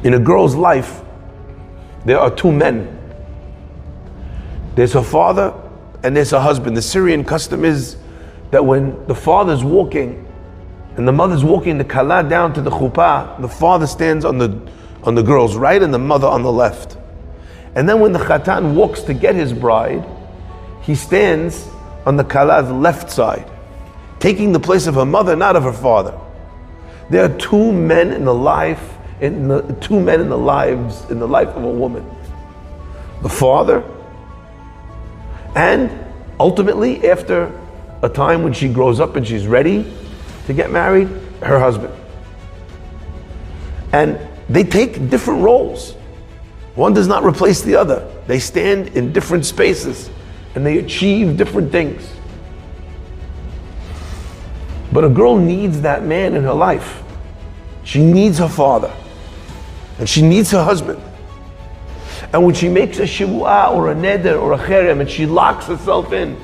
In a girl's life, there are two men. There's her father and there's her husband. The Syrian custom is that when the father's walking and the mother's walking the kala down to the chuppah, the father stands on the girl's right and the mother on the left. And then when the khatan walks to get his bride, he stands on the kala's left side, taking the place of her mother, not of her father. There are two men in the life, in the life of a woman. The father, and ultimately after a time when she grows up and she's ready to get married, her husband. And they take different roles. One does not replace the other. They stand in different spaces and they achieve different things. But a girl needs that man in her life. She needs her father and she needs her husband. And when she makes a shibu'ah or a neder or a cherem and she locks herself in,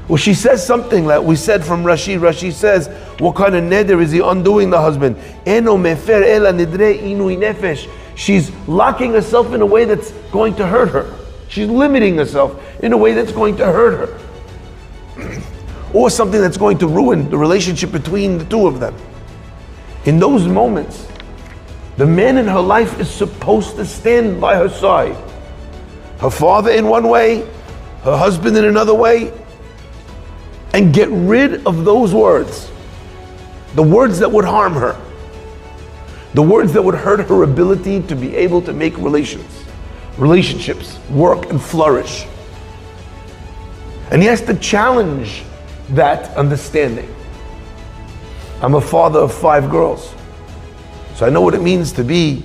well, she says something like we said from Rashi. Rashi says, what kind of neder is he undoing the husband? Eno mefer ela nidre inui nefesh. She's locking herself in a way that's going to hurt her. She's limiting herself in a way that's going to hurt her. Or something that's going to ruin the relationship between the two of them. In those moments, the man in her life is supposed to stand by her side. Her father in one way, her husband in another way, and get rid of those words. The words that would harm her. The words that would hurt her ability to be able to make relationships work and flourish. And he has to challenge that understanding. I'm a father of 5 girls. So I know what it means to be,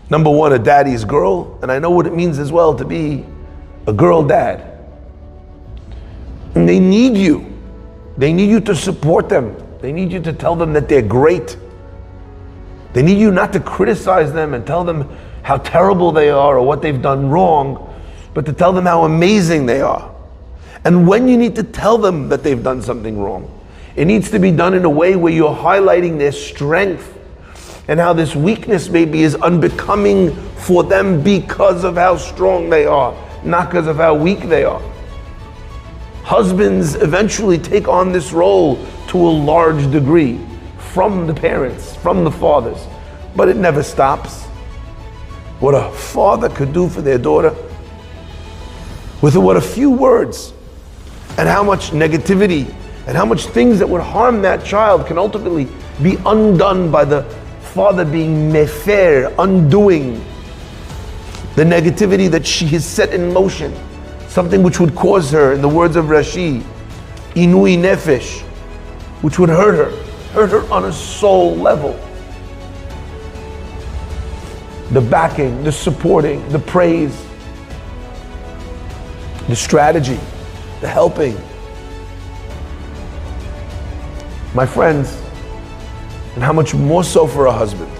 number one, a daddy's girl, and I know what it means as well to be a girl dad. And they need you. They need you to support them. They need you to tell them that they're great. They need you not to criticize them and tell them how terrible they are or what they've done wrong, but to tell them how amazing they are. And when you need to tell them that they've done something wrong, it needs to be done in a way where you're highlighting their strength and how this weakness maybe is unbecoming for them because of how strong they are, not because of how weak they are. Husbands eventually take on this role to a large degree from the parents, from the fathers, but it never stops. What a father could do for their daughter with what a few words, and how much negativity and how much things that would harm that child can ultimately be undone by the father being mefer, undoing the negativity that she has set in motion, something which would cause her, in the words of Rashi, inui nefesh, which would hurt her on a soul level. The backing, the supporting, the praise, the strategy, the helping. My friends, and how much more so for a husband.